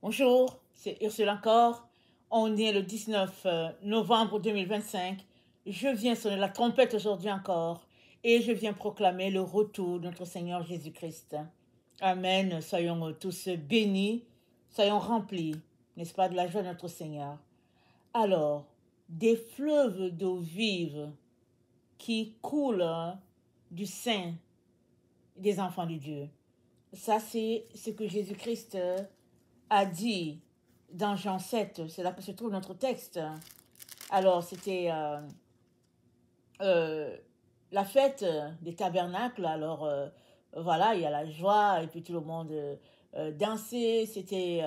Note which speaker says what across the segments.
Speaker 1: Bonjour, c'est Ursule encore. On est le 19 novembre 2025. Je viens sonner la trompette aujourd'hui encore et je viens proclamer le retour de notre Seigneur Jésus-Christ. Amen. Soyons tous bénis, soyons remplis, n'est-ce pas, de la joie de notre Seigneur. Alors, des fleuves d'eau vive qui coulent du sein des enfants de Dieu. Ça, c'est ce que Jésus-Christ a dit dans Jean 7, c'est là que se trouve notre texte. Alors, c'était la fête des tabernacles. Alors, voilà, il y a la joie et puis tout le monde dansait. C'était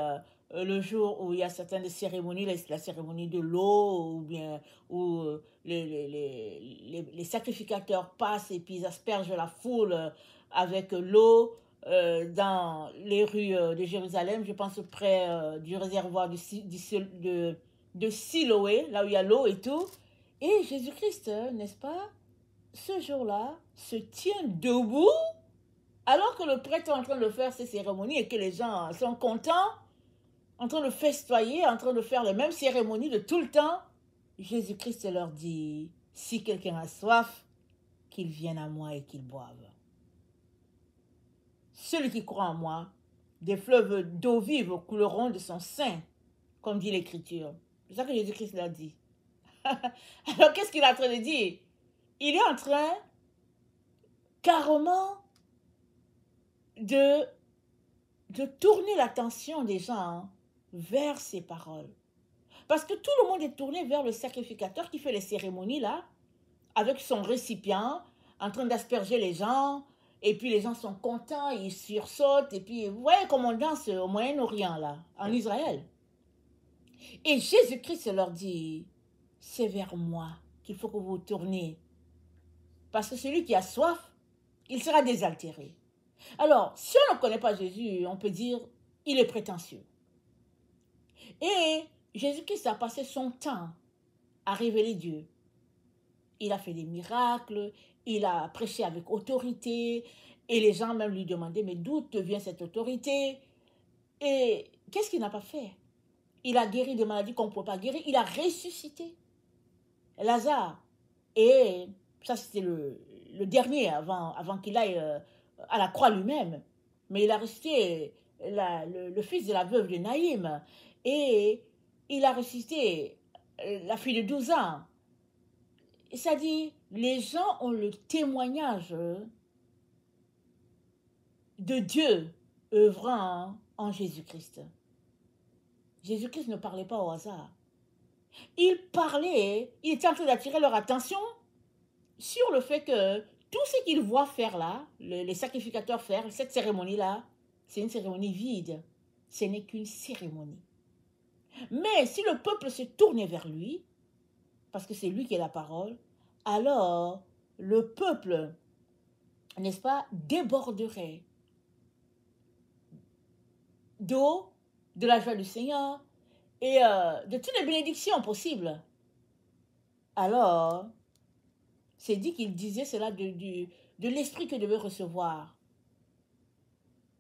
Speaker 1: le jour où il y a certaines cérémonies, la cérémonie de l'eau, ou bien où les sacrificateurs passent et puis ils aspergent la foule avec l'eau dans les rues de Jérusalem. Je pense près du réservoir de Siloé, là où il y a l'eau et tout. Et Jésus-Christ, n'est-ce pas, ce jour-là, se tient debout alors que le prêtre est en train de faire ses cérémonies et que les gens sont contents, en train de festoyer, en train de faire les mêmes cérémonies de tout le temps. Jésus-Christ leur dit, si quelqu'un a soif, qu'il vienne à moi et qu'il boive. Celui qui croit en moi, des fleuves d'eau vive couleront de son sein, comme dit l'Écriture. C'est ça que Jésus-Christ l'a dit. Alors, qu'est-ce qu'il est en train de dire? Il est en train carrément de tourner l'attention des gens vers ces paroles. Parce que tout le monde est tourné vers le sacrificateur qui fait les cérémonies là, avec son récipient, en train d'asperger les gens, et puis les gens sont contents, ils sursautent, et puis vous voyez comment on danse au Moyen-Orient là, en Israël. Et Jésus-Christ leur dit, c'est vers moi qu'il faut que vous vous tourniez. Parce que celui qui a soif, il sera désaltéré. Alors, si on ne connaît pas Jésus, on peut dire, il est prétentieux. Et Jésus-Christ a passé son temps à révéler Dieu. Il a fait des miracles, il a prêché avec autorité, et les gens même lui demandaient, mais d'où te vient cette autorité? Et qu'est-ce qu'il n'a pas fait? Il a guéri des maladies qu'on ne pouvait pas guérir, il a ressuscité Lazare. Et ça, c'était le dernier avant qu'il aille à la croix lui-même. Mais il a ressuscité le fils de la veuve de Naïm. Et il a ressuscité la fille de 12 ans. Et ça dit, les gens ont le témoignage de Dieu œuvrant en Jésus-Christ. Jésus-Christ ne parlait pas au hasard. Il parlait, il était en train d'attirer leur attention sur le fait que tout ce qu'ils voient faire là, les sacrificateurs faire, cette cérémonie-là, c'est une cérémonie vide. Ce n'est qu'une cérémonie. Mais si le peuple se tournait vers lui, parce que c'est lui qui est la parole, alors le peuple, n'est-ce pas, déborderait d'eau, de la joie du Seigneur et de toutes les bénédictions possibles. Alors, c'est dit qu'il disait cela de l'esprit que devaient recevoir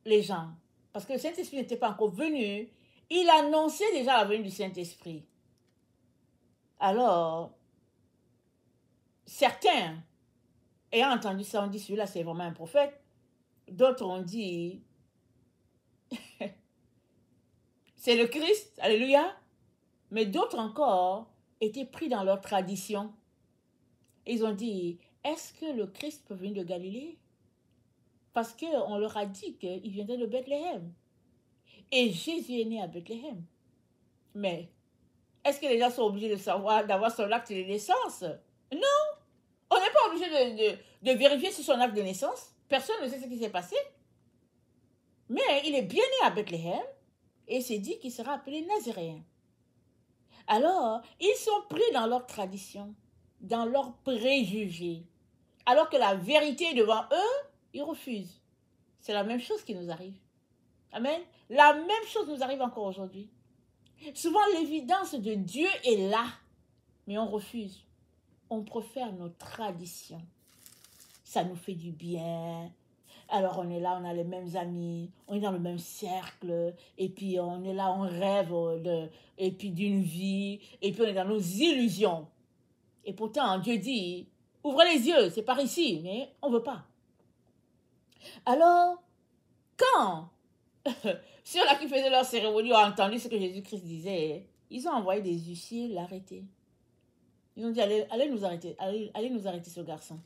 Speaker 1: les gens. Parce que le Saint-Esprit n'était pas encore venu. Il annonçait déjà la venue du Saint-Esprit. Alors, certains, ayant entendu ça, ont dit, celui-là, c'est vraiment un prophète. D'autres ont dit, c'est le Christ, alléluia. Mais d'autres encore étaient pris dans leur tradition. Ils ont dit, est-ce que le Christ peut venir de Galilée? Parce qu'on leur a dit qu'il viendrait de Bethléem. Et Jésus est né à Bethléem. Mais est-ce que les gens sont obligés de savoir, d'avoir son acte de naissance? Non, on n'est pas obligé de vérifier sur son acte de naissance. Personne ne sait ce qui s'est passé. Mais il est bien né à Bethléem et c'est dit qu'il sera appelé Nazaréen. Alors, ils sont pris dans leur tradition, dans leurs préjugés. Alors que la vérité est devant eux, ils refusent. C'est la même chose qui nous arrive. Amen. La même chose nous arrive encore aujourd'hui. Souvent, l'évidence de Dieu est là, mais on refuse. On préfère nos traditions. Ça nous fait du bien. Alors on est là, on a les mêmes amis, on est dans le même cercle, et puis on est là, on rêve et puis d'une vie, et puis on est dans nos illusions. Et pourtant, Dieu dit, ouvrez les yeux, c'est par ici, mais on ne veut pas. Alors, quand ceux-là qui faisaient leur cérémonie ont entendu ce que Jésus-Christ disait, ils ont envoyé des huissiers l'arrêter. Ils ont dit, allez nous arrêter, allez nous arrêter ce garçon.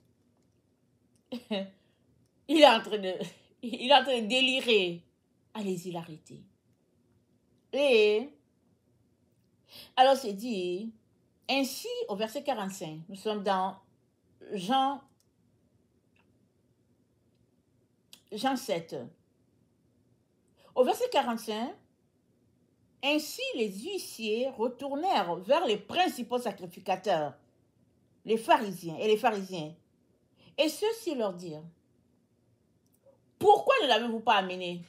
Speaker 1: il est en train de délirer. Allez-y l'arrêter. Et alors c'est dit, ainsi au verset 45, nous sommes dans Jean 7. Au verset 45, ainsi les huissiers retournèrent vers les principaux sacrificateurs, les pharisiens, et ceux-ci leur dirent, pourquoi ne l'avez-vous pas amené?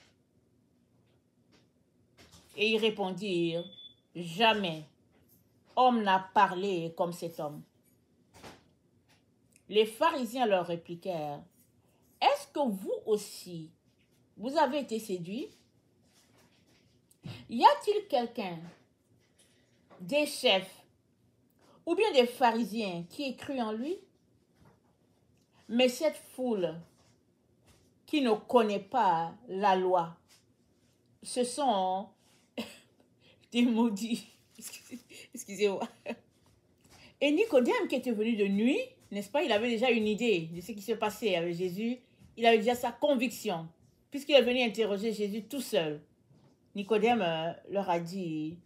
Speaker 1: Et ils répondirent, jamais homme n'a parlé comme cet homme. Les pharisiens leur répliquèrent, est-ce que vous aussi, vous avez été séduits? Y a-t-il quelqu'un, des chefs ou bien des pharisiens qui ait cru en lui? Mais cette foule qui ne connaît pas la loi, ce sont des maudits. Excusez-moi. Et Nicodème qui était venu de nuit, n'est-ce pas, il avait déjà une idée de ce qui se passait avec Jésus. Il avait déjà sa conviction, puisqu'il est venu interroger Jésus tout seul. Nicodème leur a dit,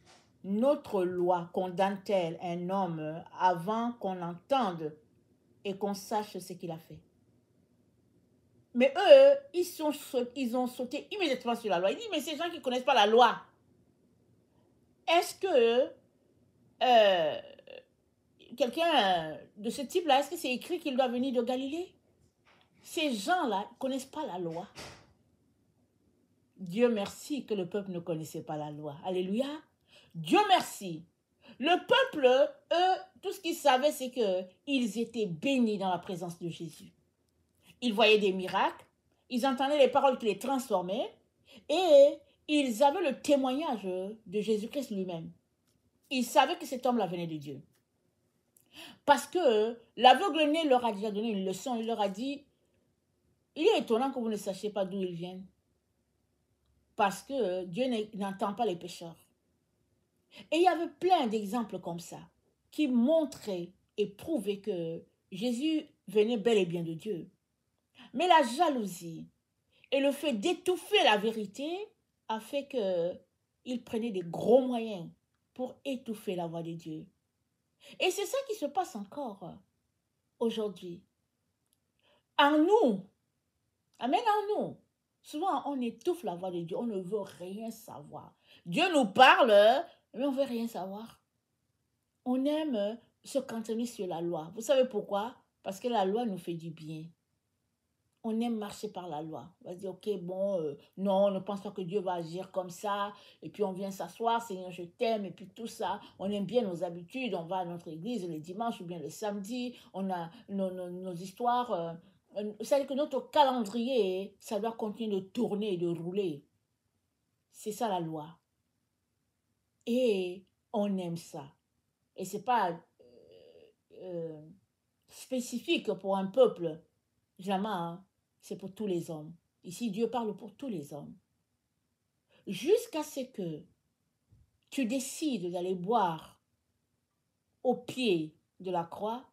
Speaker 1: notre loi condamne-t-elle un homme avant qu'on l'entende et qu'on sache ce qu'il a fait? Mais eux, ils ont sauté immédiatement sur la loi. Ils disent, mais ces gens qui ne connaissent pas la loi, est-ce que quelqu'un de ce type-là, est-ce que c'est écrit qu'il doit venir de Galilée? Ces gens-là ne connaissent pas la loi. Dieu merci que le peuple ne connaissait pas la loi. Alléluia. Dieu merci. Le peuple, eux, tout ce qu'ils savaient, c'est qu'ils étaient bénis dans la présence de Jésus. Ils voyaient des miracles, ils entendaient les paroles qui les transformaient et ils avaient le témoignage de Jésus-Christ lui-même. Ils savaient que cet homme-là venait de Dieu. Parce que l'aveugle-né leur a déjà donné une leçon. Il leur a dit, il est étonnant que vous ne sachiez pas d'où ils viennent. Parce que Dieu n'entend pas les pécheurs. Et il y avait plein d'exemples comme ça qui montraient et prouvaient que Jésus venait bel et bien de Dieu. Mais la jalousie et le fait d'étouffer la vérité a fait qu'il prenait des gros moyens pour étouffer la voix de Dieu. Et c'est ça qui se passe encore aujourd'hui. En nous, amen, en nous, souvent on étouffe la voix de Dieu, on ne veut rien savoir. Dieu nous parle, mais on ne veut rien savoir. On aime se cantonner sur la loi. Vous savez pourquoi? Parce que la loi nous fait du bien. On aime marcher par la loi. On va dire, ok, bon, non, on ne pense pas que Dieu va agir comme ça. Et puis on vient s'asseoir, Seigneur, je t'aime. Et puis tout ça, on aime bien nos habitudes. On va à notre église le dimanche ou bien le samedi. On a nos histoires. C'est-à-dire que notre calendrier, ça doit continuer de tourner et de rouler. C'est ça la loi. Et on aime ça. Et ce n'est pas spécifique pour un peuple. Jamais, hein? C'est pour tous les hommes. Ici, Dieu parle pour tous les hommes. Jusqu'à ce que tu décides d'aller boire au pied de la croix,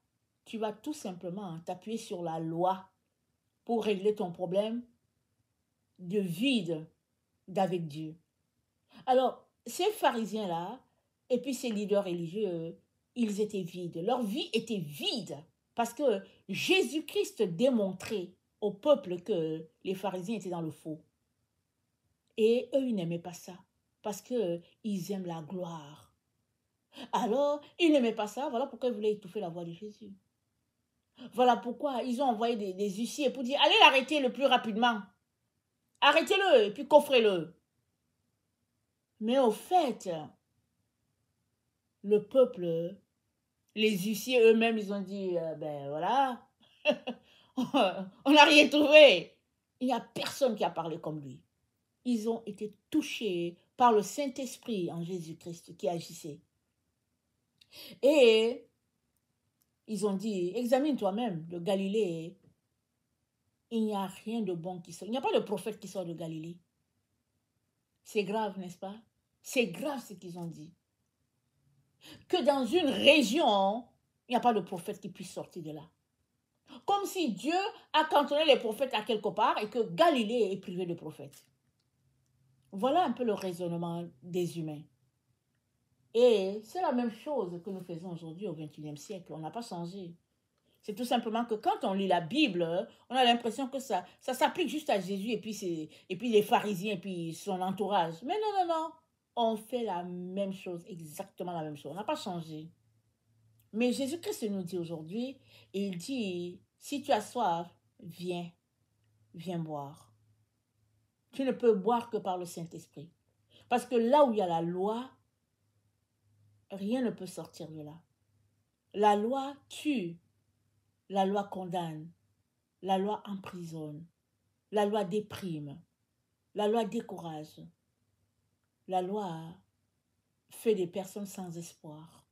Speaker 1: tu vas tout simplement t'appuyer sur la loi pour régler ton problème de vide d'avec Dieu. Alors, ces pharisiens-là, et puis ces leaders religieux, ils étaient vides. Leur vie était vide parce que Jésus-Christ démontrait au peuple que les pharisiens étaient dans le faux. Et eux, ils n'aimaient pas ça parce qu'ils aiment la gloire. Alors, ils n'aimaient pas ça, voilà pourquoi ils voulaient étouffer la voix de Jésus. Voilà pourquoi ils ont envoyé des huissiers pour dire, allez l'arrêter le plus rapidement. Arrêtez-le et puis coffrez-le. Mais au fait, le peuple, les huissiers eux-mêmes, ils ont dit, ben voilà, on n'a rien trouvé. Il n'y a personne qui a parlé comme lui. Ils ont été touchés par le Saint-Esprit en Jésus-Christ qui agissait. Et ils ont dit, examine toi-même, le Galilée, il n'y a rien de bon qui sort. Il n'y a pas de prophète qui sort de Galilée. C'est grave, n'est-ce pas? C'est grave ce qu'ils ont dit. Que dans une région, il n'y a pas de prophète qui puisse sortir de là. Comme si Dieu a cantonné les prophètes à quelque part et que Galilée est privé de prophètes. Voilà un peu le raisonnement des humains. Et c'est la même chose que nous faisons aujourd'hui au XXIe siècle. On n'a pas changé. C'est tout simplement que quand on lit la Bible, on a l'impression que ça s'applique juste à Jésus et puis les pharisiens et puis son entourage. Mais non, non, non. On fait la même chose, exactement la même chose. On n'a pas changé. Mais Jésus-Christ nous dit aujourd'hui, il dit, si tu as soif, viens boire. Tu ne peux boire que par le Saint-Esprit. Parce que là où il y a la loi, rien ne peut sortir de là. La loi tue, la loi condamne, la loi emprisonne, la loi déprime, la loi décourage, la loi fait des personnes sans espoir.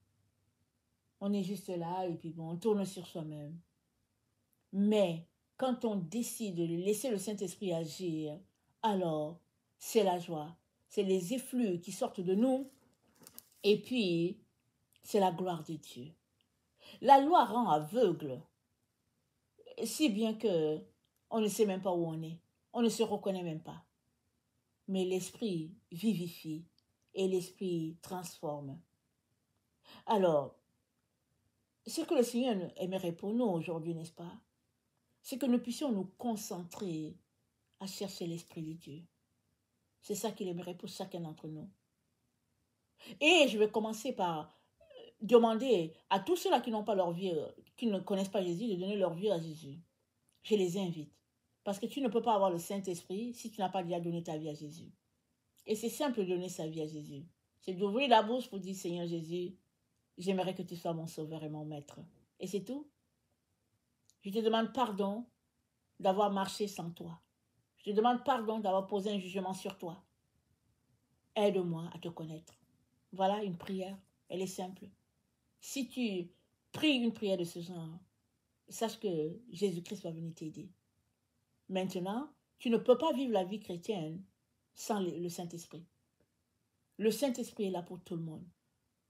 Speaker 1: On est juste là et puis bon, on tourne sur soi-même. Mais quand on décide de laisser le Saint-Esprit agir, alors c'est la joie, c'est les effluves qui sortent de nous et puis c'est la gloire de Dieu. La loi rend aveugle, si bien que on ne sait même pas où on est, on ne se reconnaît même pas. Mais l'Esprit vivifie et l'Esprit transforme. Alors, ce que le Seigneur aimerait pour nous aujourd'hui, n'est-ce pas? C'est que nous puissions nous concentrer à chercher l'Esprit de Dieu. C'est ça qu'il aimerait pour chacun d'entre nous. Et je vais commencer par demander à tous ceux-là qui n'ont pas leur vie, qui ne connaissent pas Jésus, de donner leur vie à Jésus. Je les invite. Parce que tu ne peux pas avoir le Saint-Esprit si tu n'as pas déjà donné ta vie à Jésus. Et c'est simple de donner sa vie à Jésus. C'est d'ouvrir la bouche pour dire, Seigneur Jésus, j'aimerais que tu sois mon sauveur et mon maître. Et c'est tout. Je te demande pardon d'avoir marché sans toi. Je te demande pardon d'avoir posé un jugement sur toi. Aide-moi à te connaître. Voilà une prière. Elle est simple. Si tu pries une prière de ce genre, sache que Jésus-Christ va venir t'aider. Maintenant, tu ne peux pas vivre la vie chrétienne sans le Saint-Esprit. Le Saint-Esprit est là pour tout le monde.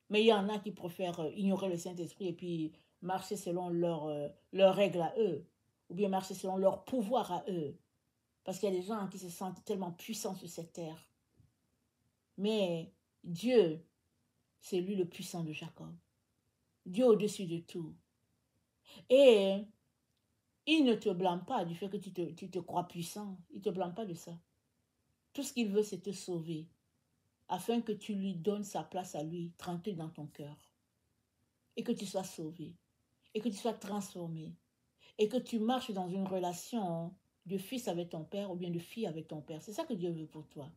Speaker 1: Mais il y en a qui préfèrent ignorer le Saint-Esprit et puis marcher selon leurs règles à eux, ou bien marcher selon leur pouvoir à eux. Parce qu'il y a des gens qui se sentent tellement puissants sur cette terre. Mais Dieu, c'est lui le puissant de Jacob. Dieu au-dessus de tout. Et il ne te blâme pas du fait que tu te crois puissant. Il ne te blâme pas de ça. Tout ce qu'il veut, c'est te sauver, afin que tu lui donnes sa place à lui, tranquille dans ton cœur. Et que tu sois sauvé. Et que tu sois transformé. Et que tu marches dans une relation de fils avec ton père ou bien de fille avec ton père. C'est ça que Dieu veut pour toi.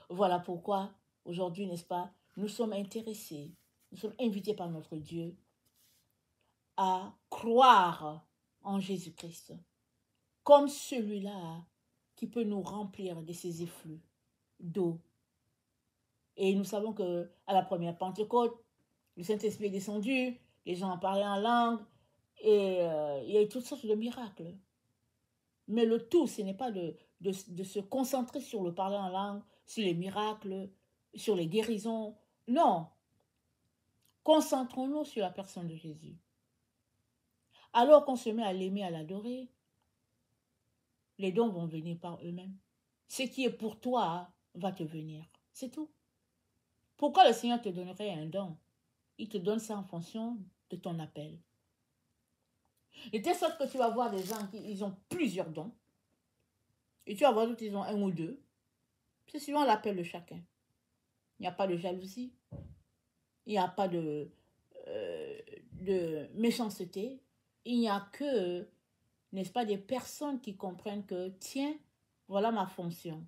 Speaker 1: Voilà pourquoi, aujourd'hui, n'est-ce pas, nous sommes intéressés, nous sommes invités par notre Dieu à croire en Jésus-Christ comme celui-là qui peut nous remplir de ses effluves d'eau. Et nous savons que à la première Pentecôte, le Saint-Esprit est descendu, les gens parlaient en langue, et il y a eu toutes sortes de miracles. Mais le tout, ce n'est pas de se concentrer sur le parler en langue, sur les miracles, sur les guérisons. Non. Concentrons-nous sur la personne de Jésus. Alors qu'on se met à l'aimer, à l'adorer, les dons vont venir par eux-mêmes. Ce qui est pour toi va te venir. C'est tout. Pourquoi le Seigneur te donnerait un don? Il te donne ça en fonction de ton appel. De telle sorte que tu vas voir des gens qui ont plusieurs dons. Et tu vas voir d'autres qui ont un ou deux. C'est suivant l'appel de chacun. Il n'y a pas de jalousie. Il n'y a pas de méchanceté. Il n'y a que, n'est-ce pas, des personnes qui comprennent que, tiens, voilà ma fonction.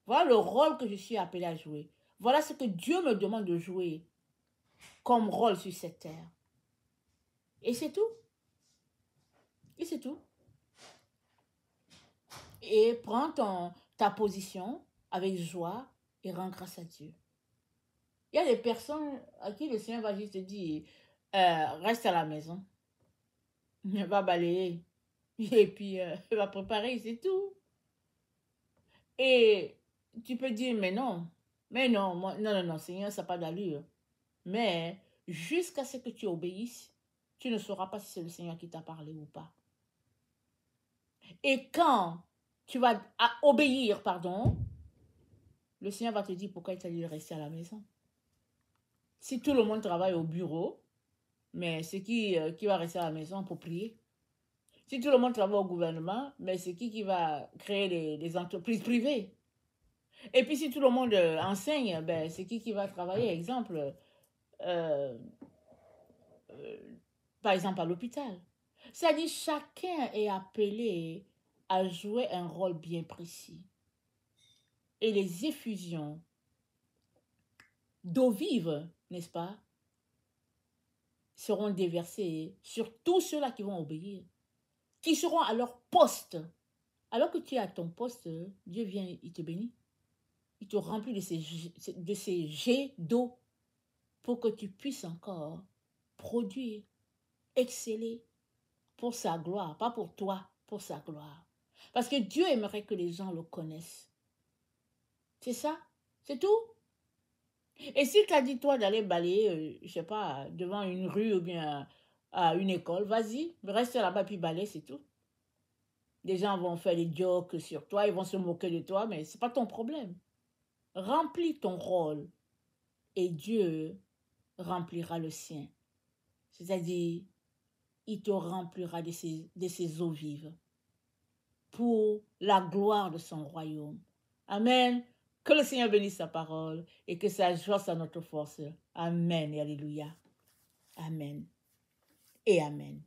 Speaker 1: Voilà le rôle que je suis appelé à jouer. Voilà ce que Dieu me demande de jouer comme rôle sur cette terre. Et c'est tout. Et c'est tout. et prends ta position avec joie et rends grâce à Dieu. Il y a des personnes à qui le Seigneur va juste te dire, reste à la maison, va balayer, et puis va préparer, c'est tout. Et tu peux dire, mais non, moi, non, non, non, Seigneur, ça n'a pas d'allure. Mais jusqu'à ce que tu obéisses, tu ne sauras pas si c'est le Seigneur qui t'a parlé ou pas. Et quand tu vas obéir, pardon, le Seigneur va te dire pourquoi il t'a dit de rester à la maison. Si tout le monde travaille au bureau, mais c'est qui va rester à la maison pour prier? Si tout le monde travaille au gouvernement, mais c'est qui va créer des entreprises privées? Et puis si tout le monde enseigne, ben, c'est qui va travailler, exemple, euh, euh, par exemple à l'hôpital. C'est-à-dire chacun est appelé à jouer un rôle bien précis. Et les effusions d'eau vive, n'est-ce pas, seront déversées sur tous ceux-là qui vont obéir, qui seront à leur poste. Alors que tu es à ton poste, Dieu vient, il te bénit. Il te remplit de ces jets d'eau pour que tu puisses encore produire, exceller pour sa gloire, pas pour toi, pour sa gloire. Parce que Dieu aimerait que les gens le connaissent. C'est ça, c'est tout. Et s'il t'a dit, toi, d'aller balayer, je sais pas, devant une rue ou bien à une école, vas-y, reste là-bas puis balaye, c'est tout. Les gens vont faire des jokes sur toi, ils vont se moquer de toi, mais c'est pas ton problème. Remplis ton rôle et Dieu remplira le sien. C'est-à-dire, il te remplira de ces eaux vives pour la gloire de son royaume. Amen. Que le Seigneur bénisse sa parole et que sa joie soit notre force. Amen et alléluia. Amen et amen.